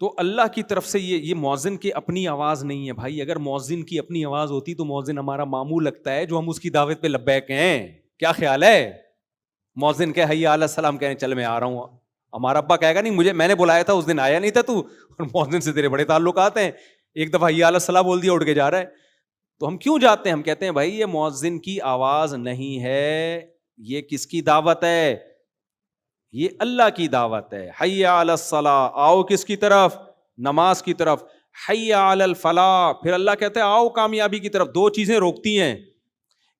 تو اللہ کی طرف سے یہ مؤذن کی اپنی آواز نہیں ہے بھائی. اگر مؤذن کی اپنی آواز ہوتی تو مؤذن ہمارا ماموں لگتا ہے جو ہم اس کی دعوت پہ لبیک ہیں. کیا خیال ہے؟ مؤذن کہ حی علی السلام کہیں چل میں آ رہا ہوں. ہمارا ابا کہے گا نہیں میں نے بلایا تھا اس دن آیا نہیں تھا تو. اور مؤذن سے تیرے بڑے تعلقات ہیں, ایک دفعہ حی علی الصلاۃ بول دیا اٹھ کے جا رہا ہے. تو ہم کیوں جاتے ہیں؟ ہم کہتے ہیں بھائی یہ مؤذن کی آواز نہیں ہے, یہ کس کی دعوت ہے؟ یہ اللہ کی دعوت ہے. حی علی الصلاۃ, آؤ کس کی طرف؟ نماز کی طرف. حی علی الفلاح, پھر اللہ کہتا ہے آؤ کامیابی کی طرف. دو چیزیں روکتی ہیں.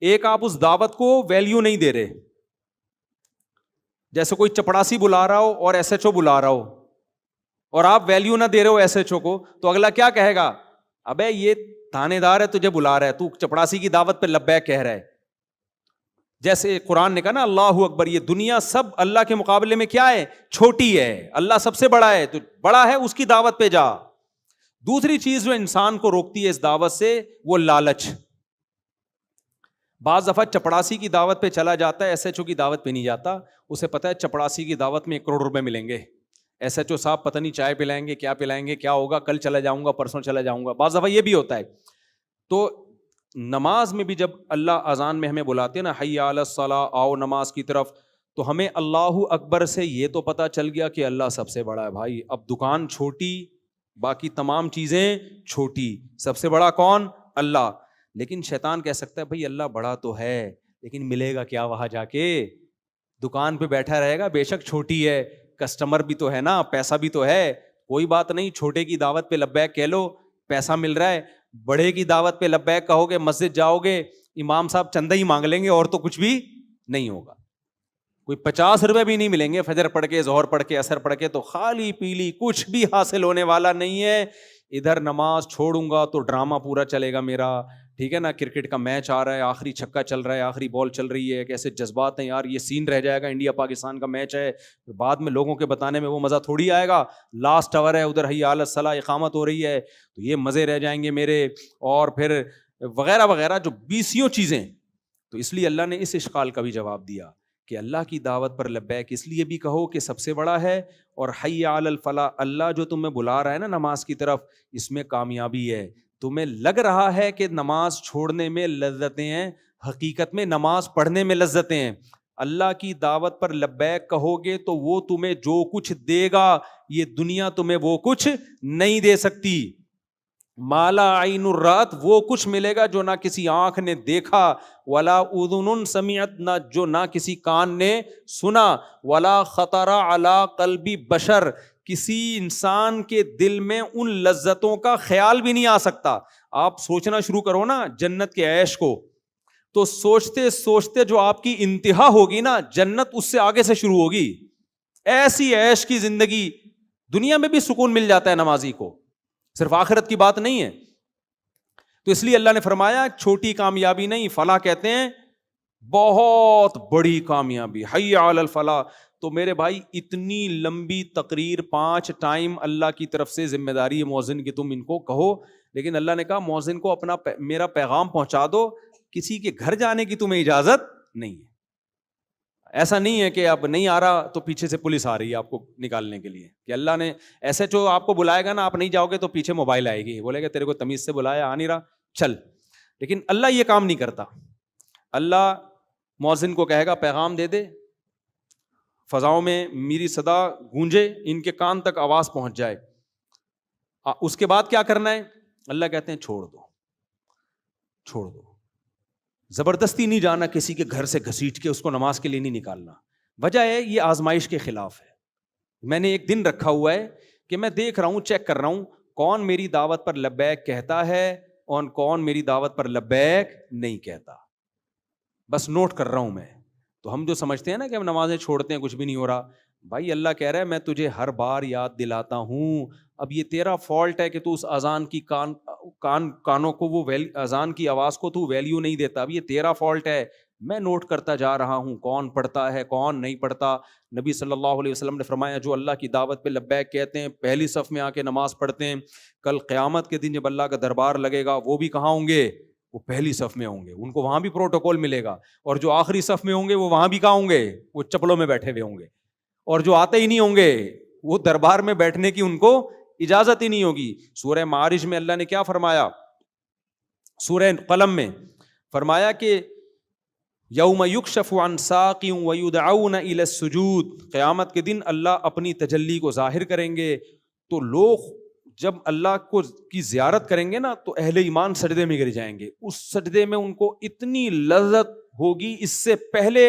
ایک, آپ اس دعوت کو ویلیو نہیں دے رہے. جیسے کوئی چپڑاسی بلا رہا ہو اور ایس ایچ او بلا رہا ہو اور آپ ویلیو نہ دے رہے ہو ایس ایچ او کو, تو اگلا کیا کہے گا؟ ابے یہ تھانے دار ہے تجھے بلا رہا ہے, تو چپڑاسی کی دعوت پہ لبیک کہہ رہا ہے. جیسے قرآن نے کہا نا اللہ اکبر, یہ دنیا سب اللہ کے مقابلے میں کیا ہے؟ چھوٹی ہے. اللہ سب سے بڑا ہے, تو بڑا ہے اس کی دعوت پہ جا. دوسری چیز جو انسان کو روکتی ہے اس دعوت سے وہ لالچ. بعض دفعہ چپڑاسی کی دعوت پہ چلا جاتا ہے, ایس ایچ او کی دعوت پہ نہیں جاتا. اسے پتا ہے چپڑاسی کی دعوت میں 1 کروڑ روپے ملیں گے, ایس ایچ او صاحب پتہ نہیں چائے پلائیں گے, کیا پلائیں گے, کیا ہوگا, کل چلا جاؤں گا, پرسوں چلا جاؤں گا. بعض دفعہ یہ بھی ہوتا ہے. تو نماز میں بھی جب اللہ اذان میں ہمیں بلاتے ہیں نا حی علی الصلاۃ, آؤ نماز کی طرف, تو ہمیں اللہ اکبر سے یہ تو پتہ چل گیا کہ اللہ سب سے بڑا ہے بھائی. اب دکان چھوٹی, باقی تمام چیزیں چھوٹی, سب سے بڑا کون؟ اللہ. لیکن شیطان کہہ سکتا ہے بھائی اللہ بڑا تو ہے لیکن ملے گا کیا وہاں جا کے؟ دکان پہ بیٹھا رہے گا, بے شک چھوٹی ہے, کسٹمر بھی تو ہے نا, پیسہ بھی تو ہے, کوئی بات نہیں, چھوٹے کی دعوت پہ لبیک کہہ لو, پیسہ مل رہا ہے. بڑے کی دعوت پہ لبیک کہو گے, مسجد جاؤ گے, امام صاحب چندہ ہی مانگ لیں گے اور تو کچھ بھی نہیں ہوگا. کوئی 50 روپے بھی نہیں ملیں گے فجر پڑھ کے, ظہر پڑھ کے, عصر پڑھ کے, تو خالی پیلی, کچھ بھی حاصل ہونے والا نہیں ہے. ادھر نماز چھوڑوں گا تو ڈرامہ پورا چلے گا میرا, ٹھیک ہے نا, کرکٹ کا میچ آ رہا ہے, آخری چھکا چل رہا ہے, آخری بال چل رہی ہے, کیسے جذبات ہیں یار, یہ سین رہ جائے گا, انڈیا پاکستان کا میچ ہے, بعد میں لوگوں کے بتانے میں وہ مزہ تھوڑی آئے گا. لاسٹ اوور ہے, ادھر حی علی الصلاۃ اقامت ہو رہی ہے, تو یہ مزے رہ جائیں گے میرے, اور پھر وغیرہ وغیرہ جو 20 چیزیں. تو اس لیے اللہ نے اس اشکال کا بھی جواب دیا کہ اللہ کی دعوت پر لبیک اس لیے بھی کہو کہ سب سے بڑا ہے, اور حی علی الفلاح, اللہ جو تمہیں بلا رہا ہے نا نماز کی طرف, اس میں کامیابی ہے. تمہیں لگ رہا ہے کہ نماز چھوڑنے میں لذتیں ہیں, حقیقت میں نماز پڑھنے میں لذتیں ہیں. اللہ کی دعوت پر لبیک کہو گے تو وہ تمہیں جو کچھ دے گا, یہ دنیا تمہیں وہ کچھ نہیں دے سکتی. مالا عین الرات, وہ کچھ ملے گا جو نہ کسی آنکھ نے دیکھا, ولا اذن سمعت, نہ جو نہ کسی کان نے سنا, ولا خطر علی قلب بشر, کسی انسان کے دل میں ان لذتوں کا خیال بھی نہیں آ سکتا. آپ سوچنا شروع کرو نا جنت کے عیش کو, تو سوچتے سوچتے جو آپ کی انتہا ہوگی نا, جنت اس سے آگے سے شروع ہوگی. ایسی عیش کی زندگی, دنیا میں بھی سکون مل جاتا ہے نمازی کو, صرف آخرت کی بات نہیں ہے. تو اس لیے اللہ نے فرمایا چھوٹی کامیابی نہیں, فلاح کہتے ہیں بہت بڑی کامیابی, حی علی الفلاح. تو میرے بھائی اتنی لمبی تقریر 5 ٹائم اللہ کی طرف سے ذمہ داری ہے مؤذن کی, تم ان کو کہو. لیکن اللہ نے کہا مؤذن کو اپنا میرا پیغام پہنچا دو, کسی کے گھر جانے کی تمہیں اجازت نہیں ہے. ایسا نہیں ہے کہ اب نہیں آ رہا تو پیچھے سے پولیس آ رہی ہے آپ کو نکالنے کے لیے, کہ اللہ نے ایسے جو آپ کو بلائے گا نا, آپ نہیں جاؤ گے تو پیچھے موبائل آئے گی, بولے گا تیرے کو تمیز سے بلایا, آ نہیں رہا, چل. لیکن اللہ یہ کام نہیں کرتا. اللہ مؤذن کو کہے گا پیغام دے دے, فضاؤں میں میری صدا گونجے, ان کے کان تک آواز پہنچ جائے. اس کے بعد کیا کرنا ہے؟ اللہ کہتے ہیں چھوڑ دو, چھوڑ دو. زبردستی نہیں جانا کسی کے گھر سے گھسیٹ کے, اس کو نماز کے لیے نہیں نکالنا. وجہ ہے یہ آزمائش کے خلاف ہے. میں نے ایک دن رکھا ہوا ہے کہ میں دیکھ رہا ہوں, چیک کر رہا ہوں کون میری دعوت پر لبیک کہتا ہے اور کون میری دعوت پر لبیک نہیں کہتا. بس نوٹ کر رہا ہوں میں. تو ہم جو سمجھتے ہیں نا کہ ہم نمازیں چھوڑتے ہیں کچھ بھی نہیں ہو رہا, بھائی اللہ کہہ رہا ہے میں تجھے ہر بار یاد دلاتا ہوں. اب یہ تیرا فالٹ ہے کہ تو اس اذان کی کانوں کو, وہ اذان کی آواز کو تو ویلیو نہیں دیتا. اب یہ تیرا فالٹ ہے. میں نوٹ کرتا جا رہا ہوں کون پڑھتا ہے کون نہیں پڑھتا. نبی صلی اللہ علیہ وسلم نے فرمایا جو اللہ کی دعوت پہ لبیک کہتے ہیں, پہلی صف میں آ کے نماز پڑھتے ہیں, کل قیامت کے دن جب اللہ کا دربار لگے گا وہ بھی کہاں ہوں گے؟ وہ پہلی صف میں ہوں گے, ان کو وہاں بھی پروٹوکول ملے گا, اور جو آخری صف میں ہوں گے وہ وہاں بھی کہاں ہوں گے, وہ چپلوں میں بیٹھے ہوئے ہوں گے, اور جو آتے ہی نہیں ہوں گے وہ دربار میں بیٹھنے کی ان کو اجازت ہی نہیں ہوگی. سورہ معارج میں اللہ نے کیا فرمایا, سورہ قلم میں فرمایا کہ یوم یکشف عن ساق ویدعون الی السجود, قیامت کے دن اللہ اپنی تجلی کو ظاہر کریں گے, تو لوگ جب اللہ کو کی زیارت کریں گے نا تو اہل ایمان سجدے میں گر جائیں گے. اس سجدے میں ان کو اتنی لذت ہوگی, اس سے پہلے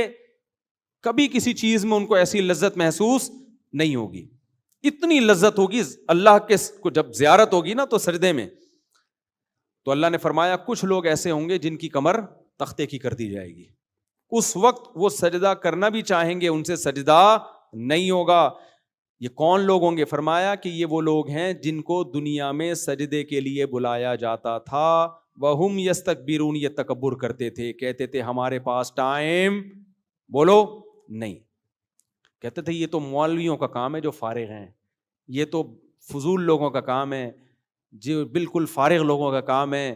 کبھی کسی چیز میں ان کو ایسی لذت محسوس نہیں ہوگی, اتنی لذت ہوگی اللہ کے کو جب زیارت ہوگی نا تو سجدے میں. تو اللہ نے فرمایا کچھ لوگ ایسے ہوں گے جن کی کمر تختے کی کر دی جائے گی, اس وقت وہ سجدہ کرنا بھی چاہیں گے, ان سے سجدہ نہیں ہوگا. یہ کون لوگ ہوں گے؟ فرمایا کہ یہ وہ لوگ ہیں جن کو دنیا میں سجدے کے لیے بلایا جاتا تھا, وَهُمْ يَسْتَكْبِرُونَ, یہ تکبر کرتے تھے, کہتے تھے ہمارے پاس ٹائم بولو نہیں, کہتے تھے یہ تو مولویوں کا کام ہے جو فارغ ہیں, یہ تو فضول لوگوں کا کام ہے, جو بالکل فارغ لوگوں کا کام ہے,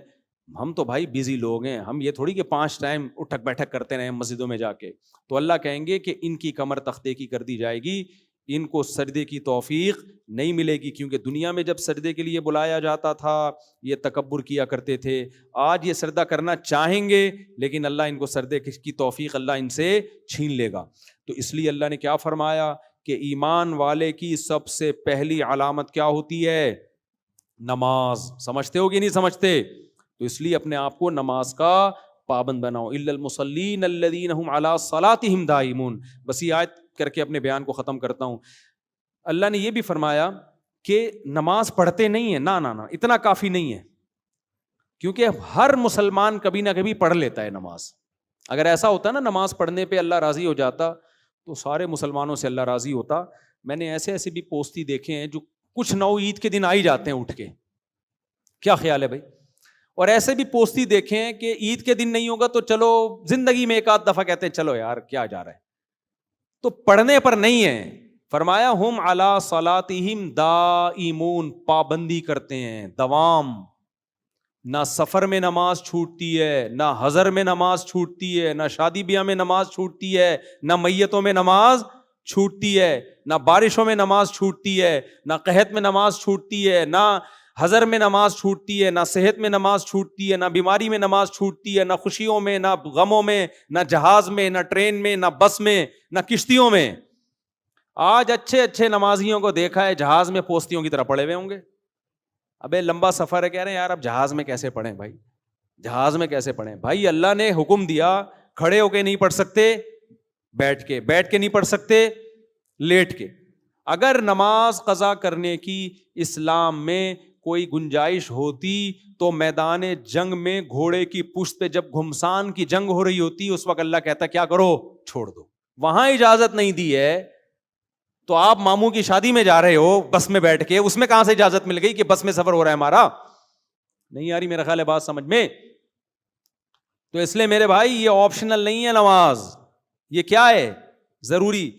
ہم تو بھائی بیزی لوگ ہیں, ہم یہ تھوڑی کہ 5 ٹائم اٹھک بیٹھک کرتے رہے مسجدوں میں جا کے. تو اللہ کہیں گے کہ ان کی کمر تختے کی کر دی جائے گی, ان کو سجدے کی توفیق نہیں ملے گی, کیونکہ دنیا میں جب سجدے کے لیے بلایا جاتا تھا یہ تکبر کیا کرتے تھے, آج یہ سجدہ کرنا چاہیں گے لیکن اللہ ان کو سجدے کی توفیق اللہ ان سے چھین لے گا. تو اس لیے اللہ نے کیا فرمایا کہ ایمان والے کی سب سے پہلی علامت کیا ہوتی ہے؟ نماز. سمجھتے ہو کہ نہیں سمجھتے؟ تو اس لیے اپنے آپ کو نماز کا پابند بناؤ. الا المصلین الذین هم علی صلاتهم دائمون. بس یہ آیت کر کے اپنے بیان کو ختم کرتا ہوں. اللہ نے یہ بھی فرمایا کہ نماز پڑھتے نہیں ہیں, نا نا نا, اتنا کافی نہیں ہے, کیونکہ ہر مسلمان کبھی نہ کبھی پڑھ لیتا ہے نماز. اگر ایسا ہوتا نا نماز پڑھنے پہ اللہ راضی ہو جاتا تو سارے مسلمانوں سے اللہ راضی ہوتا. میں نے ایسے ایسے بھی پوستی دیکھے ہیں جو کچھ نو عید کے دن آ ہی جاتے ہیں اٹھ کے, کیا خیال ہے بھائی؟ اور ایسے بھی پوستی دیکھے ہیں کہ عید کے دن نہیں ہوگا تو چلو زندگی میں ایک آدھ دفعہ کہتے ہیں چلو یار کیا جا رہا ہے, تو پڑھنے پر نہیں ہے. فرمایا ہم علی صلاتہم دائمون, پابندی کرتے ہیں, دوام. نہ سفر میں نماز چھوٹتی ہے, نہ حضر میں نماز چھوٹتی ہے, نہ شادی بیاہ میں نماز چھوٹتی ہے, نہ میتوں میں نماز چھوٹتی ہے, نہ بارشوں میں نماز چھوٹتی ہے, نہ قحط میں نماز چھوٹتی ہے, نہ حضر میں نماز چھوٹتی ہے, نہ صحت میں نماز چھوٹتی ہے, نہ بیماری میں نماز چھوٹتی ہے, نہ خوشیوں میں, نہ غموں میں, نہ جہاز میں, نہ ٹرین میں, نہ بس میں, نہ کشتیوں میں. آج اچھے اچھے نمازیوں کو دیکھا ہے جہاز میں پوستیوں کی طرح پڑے ہوئے ہوں گے. ابے لمبا سفر ہے, کہہ رہے ہیں یار اب جہاز میں کیسے پڑھیں بھائی, جہاز میں کیسے پڑھیں بھائی؟ اللہ نے حکم دیا, کھڑے ہو کے نہیں پڑھ سکتے, بیٹھ کے نہیں پڑھ سکتے, لیٹ کے. اگر نماز قضا کرنے کی اسلام میں کوئی گنجائش ہوتی تو میدان جنگ میں گھوڑے کی پشت پہ جب گھمسان کی جنگ ہو رہی ہوتی اس وقت اللہ کہتا کیا کرو, چھوڑ دو. وہاں اجازت نہیں دی ہے, تو آپ ماموں کی شادی میں جا رہے ہو بس میں بیٹھ کے, اس میں کہاں سے اجازت مل گئی کہ بس میں سفر ہو رہا ہے ہمارا؟ نہیں آ رہی میرا خیال ہے بات سمجھ میں. تو اس لیے میرے بھائی یہ آپشنل نہیں ہے نماز, یہ کیا ہے؟ ضروری.